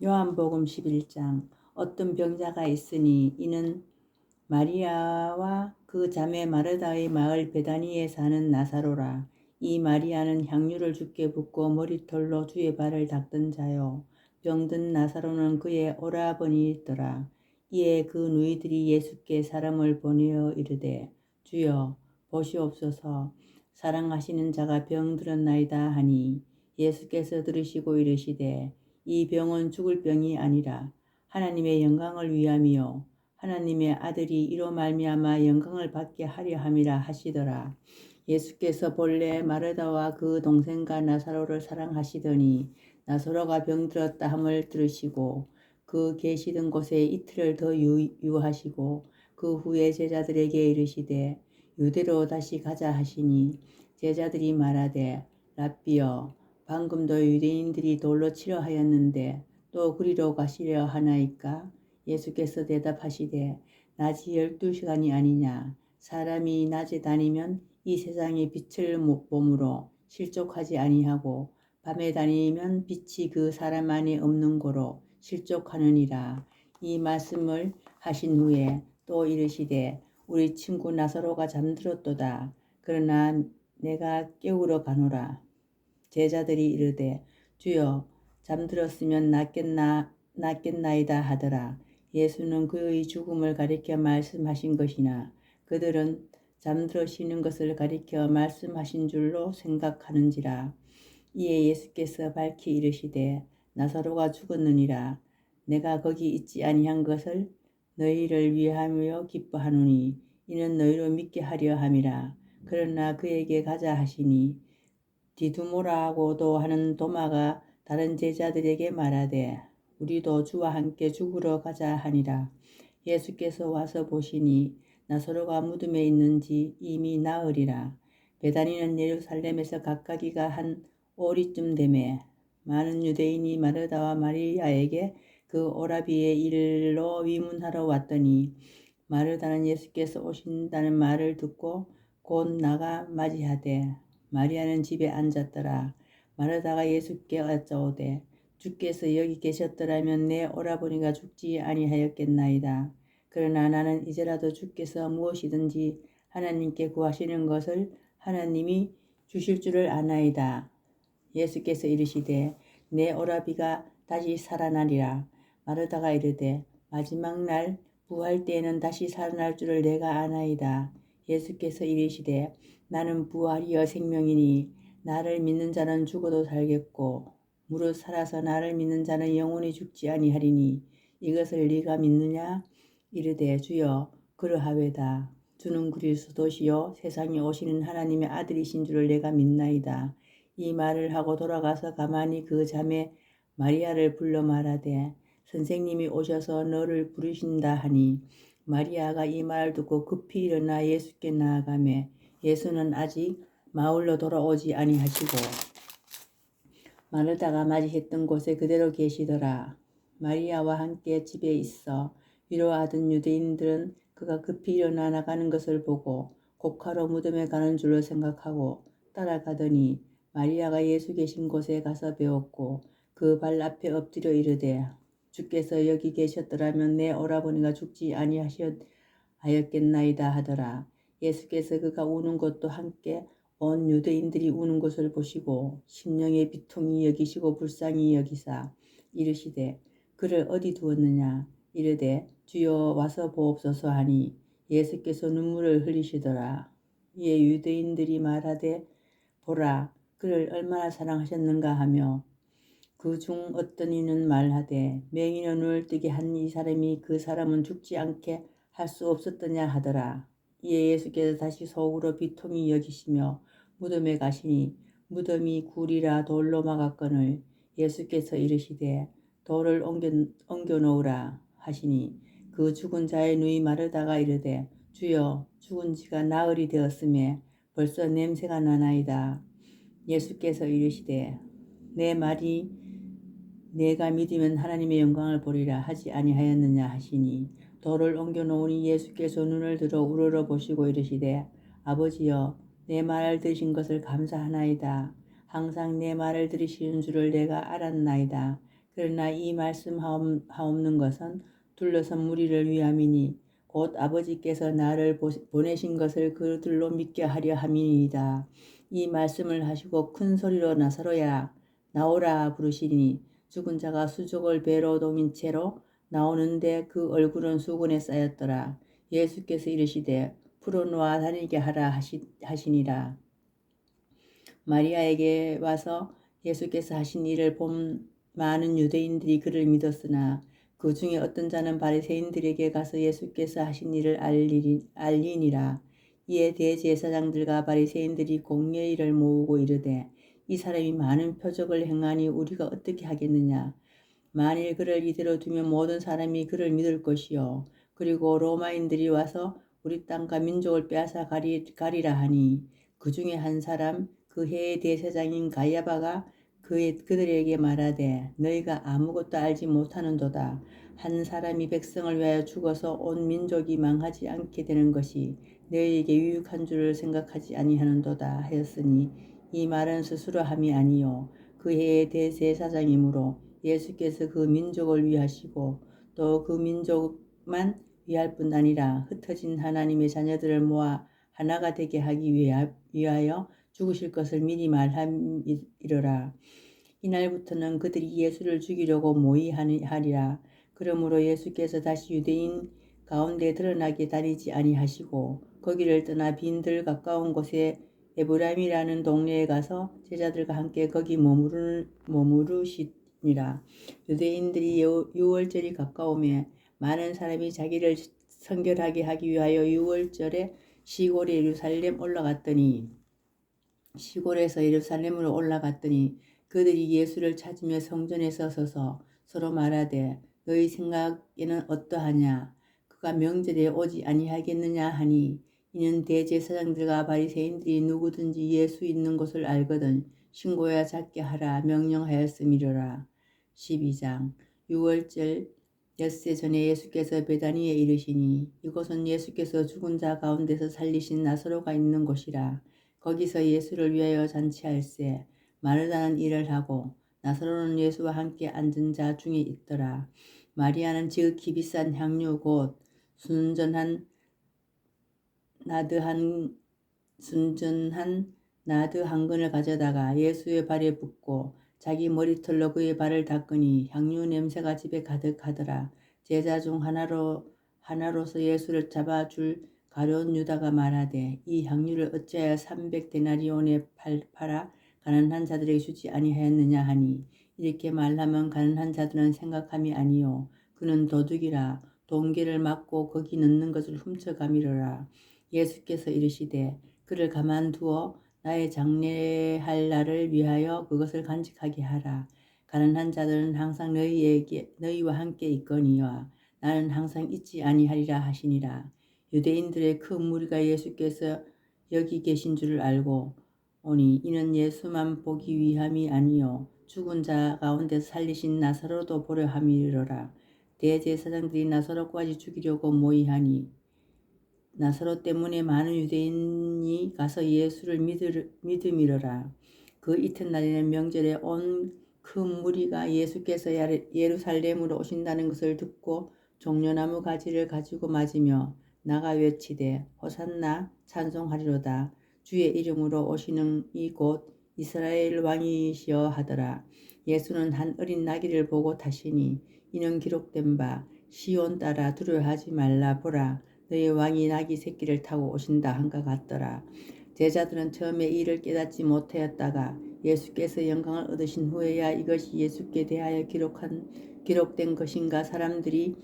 요한복음 11장. 어떤 병자가 있으니 이는 마리아와 그 자매 마르다의 마을 베다니에 사는 나사로라. 이 마리아는 향유를 주께 붓고 머리털로 주의 발을 닦던 자요. 병든 나사로는 그의 오라버니더라. 이에 그 누이들이 예수께 사람을 보내어 이르되, 주여 보시옵소서, 사랑하시는 자가 병들었나이다 하니, 예수께서 들으시고 이르시되, 이 병은 죽을 병이 아니라 하나님의 영광을 위함이요 하나님의 아들이 이로 말미암아 영광을 받게 하려 함이라 하시더라. 예수께서 본래 마르다와 그 동생과 나사로를 사랑하시더니 나사로가 병들었다 함을 들으시고 그 계시던 곳에 이틀을 더 유하시고 그 후에 제자들에게 이르시되 유대로 다시 가자 하시니 제자들이 말하되 랍비여 방금도 유대인들이 돌로 치려 하였는데 또 그리로 가시려 하나이까? 예수께서 대답하시되 낮이 12시간이 아니냐. 사람이 낮에 다니면 이 세상의 빛을 몸으로 실족하지 아니하고 밤에 다니면 빛이 그 사람 안에 없는 고로 실족하느니라. 이 말씀을 하신 후에 또 이르시되 우리 친구 나사로가 잠들었도다. 그러나 내가 깨우러 가노라. 제자들이 이르되 주여 잠들었으면 낫겠나이다 하더라. 예수는 그의 죽음을 가리켜 말씀하신 것이나 그들은 잠들으시는 것을 가리켜 말씀하신 줄로 생각하는지라. 이에 예수께서 밝히 이르시되 나사로가 죽었느니라. 내가 거기 있지 아니한 것을 너희를 위하여 기뻐하노니 이는 너희로 믿게 하려 함이라. 그러나 그에게 가자 하시니 디두모라고도 하는 도마가 다른 제자들에게 말하되 우리도 주와 함께 죽으러 가자 하니라. 예수께서 와서 보시니 나사로가 무덤에 있는지 이미 나으리라. 베다니는 예루살렘에서 가까이가 한 오리쯤 되매 많은 유대인이 마르다와 마리아에게 그 오라비의 일로 위문하러 왔더니 마르다는 예수께서 오신다는 말을 듣고 곧 나가 맞이하되 마리아는 집에 앉았더라. 마르다가 예수께 여짜오되 주께서 여기 계셨더라면 내 오라버니가 죽지 아니하였겠나이다. 그러나 나는 이제라도 주께서 무엇이든지 하나님께 구하시는 것을 하나님이 주실 줄을 아나이다. 예수께서 이르시되 내 오라비가 다시 살아나리라. 마르다가 이르되 마지막 날 부활 때에는 다시 살아날 줄을 내가 아나이다. 예수께서 이르시되 나는 부활이여 생명이니 나를 믿는 자는 죽어도 살겠고 무릇 살아서 나를 믿는 자는 영원히 죽지 아니하리니 이것을 네가 믿느냐? 이르되 주여 그러하외다. 주는 그리스도시요 세상에 오시는 하나님의 아들이신 줄을 내가 믿나이다. 이 말을 하고 돌아가서 가만히 그 자매 마리아를 불러 말하되 선생님이 오셔서 너를 부르신다 하니 마리아가 이 말을 듣고 급히 일어나 예수께 나아가매 예수는 아직 마을로 돌아오지 아니하시고 마르다가 맞이했던 곳에 그대로 계시더라. 마리아와 함께 집에 있어 위로하던 유대인들은 그가 급히 일어나 나가는 것을 보고 곡하러 무덤에 가는 줄로 생각하고 따라가더니 마리아가 예수 계신 곳에 가서 배웠고 그 발 앞에 엎드려 이르되 주께서 여기 계셨더라면 내 오라버니가 죽지 아니하였겠나이다 하더라. 예수께서 그가 우는 것도 함께 온 유대인들이 우는 것을 보시고 심령의 비통이 여기시고 불쌍히 여기사 이르시되 그를 어디 두었느냐. 이르되 주여 와서 보옵소서 하니 예수께서 눈물을 흘리시더라. 이에 유대인들이 말하되 보라 그를 얼마나 사랑하셨는가 하며 그 중 어떤 이는 말하되 맹인의 눈을 뜨게 한 이 사람이 그 사람은 죽지 않게 할 수 없었더냐 하더라. 이에 예수께서 다시 속으로 비통히 여기시며 무덤에 가시니 무덤이 굴이라 돌로 막았거늘 예수께서 이르시되 돌을 옮겨 놓으라 하시니 그 죽은 자의 누이 마르다가 이르되 주여 죽은 지가 나흘이 되었음에 벌써 냄새가 나나이다. 예수께서 이르시되 내 말이 내가 믿으면 하나님의 영광을 보리라 하지 아니하였느냐 하시니 돌을 옮겨 놓으니 예수께서 눈을 들어 우러러 보시고 이르시되 아버지여 내 말을 들으신 것을 감사하나이다. 항상 내 말을 들으시는 줄을 내가 알았나이다. 그러나 이 말씀하옵는 것은 둘러선 무리를 위함이니 곧 아버지께서 나를 보내신 것을 그들로 믿게 하려 함이니이다. 이 말씀을 하시고 큰 소리로 나사로야 나오라 부르시니 죽은 자가 수족을 배로 동인 채로 나오는데 그 얼굴은 수건에 쌓였더라. 예수께서 이르시되 풀어놓아 다니게 하라 하시니라. 마리아에게 와서 예수께서 하신 일을 본 많은 유대인들이 그를 믿었으나 그 중에 어떤 자는 바리새인들에게 가서 예수께서 하신 일을 알리니라. 이에 대제사장들과 바리새인들이 공회의를 모으고 이르되 이 사람이 많은 표적을 행하니 우리가 어떻게 하겠느냐. 만일 그를 이대로 두면 모든 사람이 그를 믿을 것이요. 그리고 로마인들이 와서 우리 땅과 민족을 빼앗아 가리라 하니 그 중에 한 사람 그 해의 대제사장인 가야바가 그들에게 말하되 너희가 아무것도 알지 못하는도다. 한 사람이 백성을 위하여 죽어서 온 민족이 망하지 않게 되는 것이 너희에게 유익한 줄을 생각하지 아니하는도다 하였으니 이 말은 스스로 함이 아니요 그 해의 대제사장이므로 예수께서 그 민족을 위하시고 또 그 민족만 위할 뿐 아니라 흩어진 하나님의 자녀들을 모아 하나가 되게 하기 위하여 죽으실 것을 미리 말함이러라. 이날부터는 그들이 예수를 죽이려고 모의하리라. 그러므로 예수께서 다시 유대인 가운데 드러나게 다니지 아니하시고 거기를 떠나 빈들 가까운 곳에 에브라임이라는 동네에 가서 제자들과 함께 거기 머무르시니라. 유대인들이 유월절이 가까우며 많은 사람이 자기를 성결하게 하기 위하여 유월절에 시골에 시골에서 예루살렘으로 올라갔더니 그들이 예수를 찾으며 성전에서 서서 서로 말하되 너희 생각에는 어떠하냐. 그가 명절에 오지 아니하겠느냐 하니 이는 대제사장들과 바리새인들이 누구든지 예수 있는 곳을 알거든 신고야 잡게 하라 명령하였음이로라. 12장 유월절 엿새 전에 예수께서 베다니에 이르시니 이곳은 예수께서 죽은 자 가운데서 살리신 나사로가 있는 곳이라. 거기서 예수를 위하여 잔치할세 마르다는 일을 하고 나사로는 예수와 함께 앉은 자 중에 있더라. 마리아는 지극히 비싼 향유 곧 순전한 나드 한 근을 가져다가 예수의 발에 붓고 자기 머리털로 그의 발을 닦으니 향유 냄새가 집에 가득하더라. 제자 중 하나로서 예수를 잡아줄 가룟 유다가 말하되 이 향유를 어찌하여 300데나리온에 팔아 가난한 자들에게 주지 아니하였느냐 하니 이렇게 말하면 가난한 자들은 생각함이 아니요 그는 도둑이라 돈계를 맞고 거기 넣는 것을 훔쳐가미러라. 예수께서 이르시되 그를 가만두어 나의 장례할 날을 위하여 그것을 간직하게 하라. 가난한 자들은 항상 너희와 함께 있거니와 나는 항상 있지 아니하리라 하시니라. 유대인들의 큰 무리가 예수께서 여기 계신 줄을 알고 오니 이는 예수만 보기 위함이 아니요 죽은 자 가운데서 살리신 나사로도 보려 함이로라. 대제사장들이 나사로까지 죽이려고 모의하니 나사로 때문에 많은 유대인이 가서 예수를 믿음이로라. 그 이튿날에는 명절에 온 큰 무리가 예수께서 예루살렘으로 오신다는 것을 듣고 종려나무 가지를 가지고 맞으며 나가 외치되 호산나 찬송하리로다. 주의 이름으로 오시는 이 곧 이스라엘 왕이시여 하더라. 예수는 한 어린 나귀를 보고 타시니 이는 기록된 바 시온 따라 두려워하지 말라 보라 너의 왕이 나귀 새끼를 타고 오신다 한가 같더라. 제자들은 처음에 이를 깨닫지 못하였다가 예수께서 영광을 얻으신 후에야 이것이 예수께 대하여 기록된 것인가 사람들이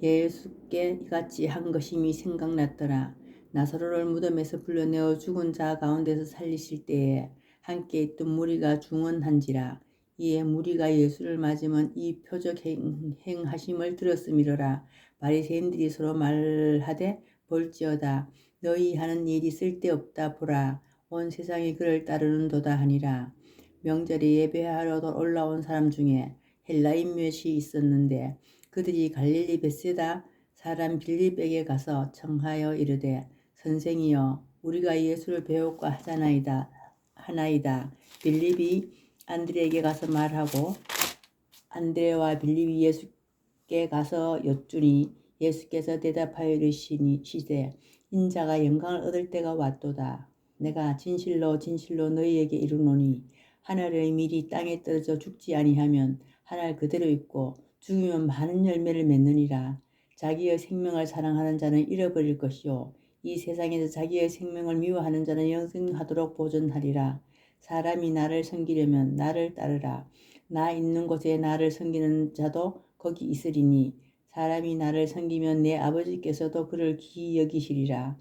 예수께 이같이 한 것임이 생각났더라. 나사로를 무덤에서 불러내어 죽은 자 가운데서 살리실 때에 함께 있던 무리가 중언한지라. 이에 무리가 예수를 맞으면 이 표적 행하심을 들었음이로라. 바리새인들이 서로 말하되 볼지어다 너희 하는 일이 쓸데없다 보라 온 세상이 그를 따르는도다 하니라. 명절에 예배하러 올라온 사람 중에 헬라인 몇이 있었는데 그들이 갈릴리 벳세다 사람 빌립에게 가서 청하여 이르되 선생이여 우리가 예수를 배울까 하나이다. 빌립이 안드레에게 가서 말하고 안드레와 빌립이 예수께 가서 여쭈니 예수께서 대답하여 이르시되 인자가 영광을 얻을 때가 왔도다. 내가 진실로 진실로 너희에게 이르노니 하늘의 밀이 땅에 떨어져 죽지 아니하면 하늘 그대로 있고 죽으면 많은 열매를 맺느니라. 자기의 생명을 사랑하는 자는 잃어버릴 것이요 이 세상에서 자기의 생명을 미워하는 자는 영생하도록 보존하리라. 사람이 나를 섬기려면 나를 따르라. 나 있는 곳에 나를 섬기는 자도 거기 있으리니 사람이 나를 섬기면 내 아버지께서도 그를 귀히 여기시리라.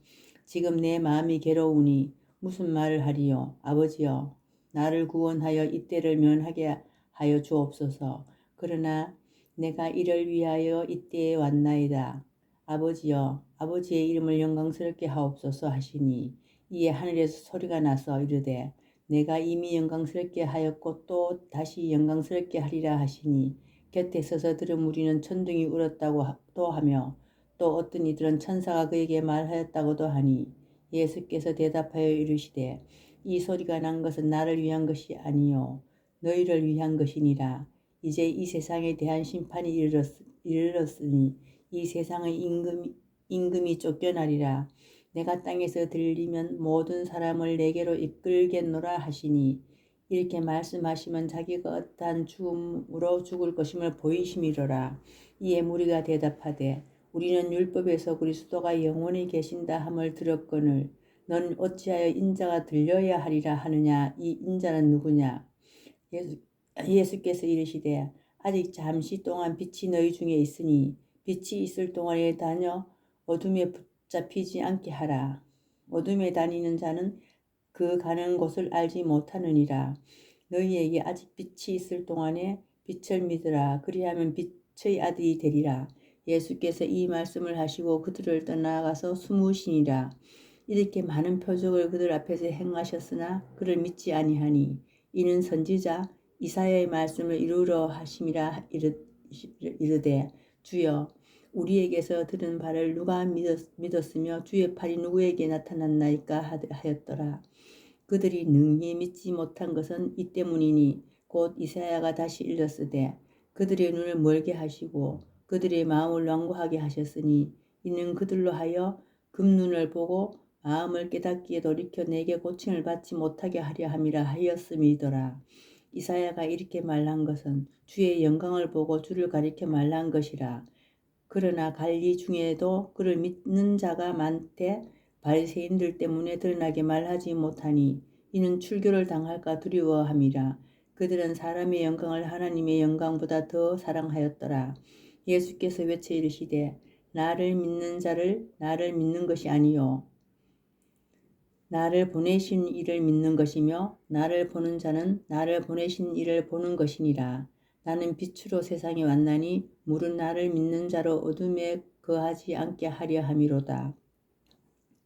지금 내 마음이 괴로우니 무슨 말을 하리요. 아버지여 나를 구원하여 이때를 면하게 하여 주옵소서. 그러나 내가 이를 위하여 이때에 왔나이다. 아버지여 아버지의 이름을 영광스럽게 하옵소서 하시니 이에 하늘에서 소리가 나서 이르되 내가 이미 영광스럽게 하였고 또 다시 영광스럽게 하리라 하시니 곁에 서서 들은 무리는 천둥이 울었다고 또 하며 또 어떤 이들은 천사가 그에게 말하였다고도 하니 예수께서 대답하여 이르시되 이 소리가 난 것은 나를 위한 것이 아니요 너희를 위한 것이니라. 이제 이 세상에 대한 심판이 이르렀으니 이 세상의 임금이 쫓겨나리라. 내가 땅에서 들리면 모든 사람을 내게로 이끌겠노라 하시니 이렇게 말씀하시면 자기가 어떠한 죽음으로 죽을 것임을 보이심이로라. 이에 무리가 대답하되 우리는 율법에서 그리스도가 영원히 계신다 함을 들었거늘 넌 어찌하여 인자가 들려야 하리라 하느냐. 이 인자는 누구냐. 예수께서 이르시되 아직 잠시 동안 빛이 너희 중에 있으니 빛이 있을 동안에 다녀 어둠에 붙잡히지 않게 하라. 어둠에 다니는 자는 그 가는 곳을 알지 못하느니라. 너희에게 아직 빛이 있을 동안에 빛을 믿으라. 그리하면 빛의 아들이 되리라. 예수께서 이 말씀을 하시고 그들을 떠나가서 숨으시니라. 이렇게 많은 표적을 그들 앞에서 행하셨으나 그를 믿지 아니하니 이는 선지자 이사야의 말씀을 이루려 하심이라. 이르되 주여 우리에게서 들은 바를 누가 믿었으며 주의 팔이 누구에게 나타났나이까 하였더라. 그들이 능히 믿지 못한 것은 이 때문이니 곧 이사야가 다시 일렀으되 그들의 눈을 멀게 하시고 그들의 마음을 완고하게 하셨으니 이는 그들로 하여 금눈을 보고 마음을 깨닫기에 돌이켜 내게 고침을 받지 못하게 하려 함이라 하였음이더라. 이사야가 이렇게 말한 것은 주의 영광을 보고 주를 가리켜 말한 것이라. 그러나 관리 중에도 그를 믿는 자가 많되 바리새인들 때문에 드러나게 말하지 못하니 이는 출교를 당할까 두려워함이라. 그들은 사람의 영광을 하나님의 영광보다 더 사랑하였더라. 예수께서 외쳐 이르시되 나를 믿는 자를 나를 믿는 것이 아니요 나를 보내신 이를 믿는 것이며 나를 보는 자는 나를 보내신 이를 보는 것이니라. 나는 빛으로 세상에 왔나니 물은 나를 믿는 자로 어둠에 거하지 않게 하려 함이로다.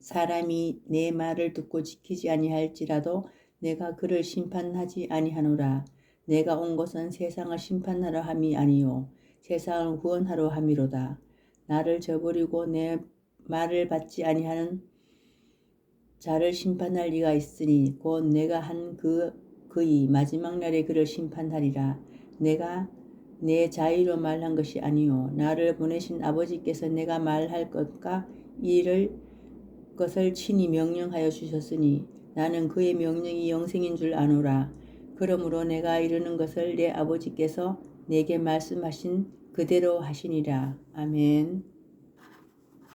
사람이 내 말을 듣고 지키지 아니할지라도 내가 그를 심판하지 아니하노라. 내가 온 것은 세상을 심판하러 함이 아니요 세상을 구원하러 함이로다. 나를 저버리고 내 말을 받지 아니하는 자를 심판할 이가 있으니 곧 내가 한 그의 마지막 날에 그를 심판하리라. 내가 내 자의로 말한 것이 아니요 나를 보내신 아버지께서 내가 말할 것을 친히 명령하여 주셨으니 나는 그의 명령이 영생인 줄 아노라. 그러므로 내가 이르는 것을 내 아버지께서 내게 말씀하신 그대로 하시니라. 아멘.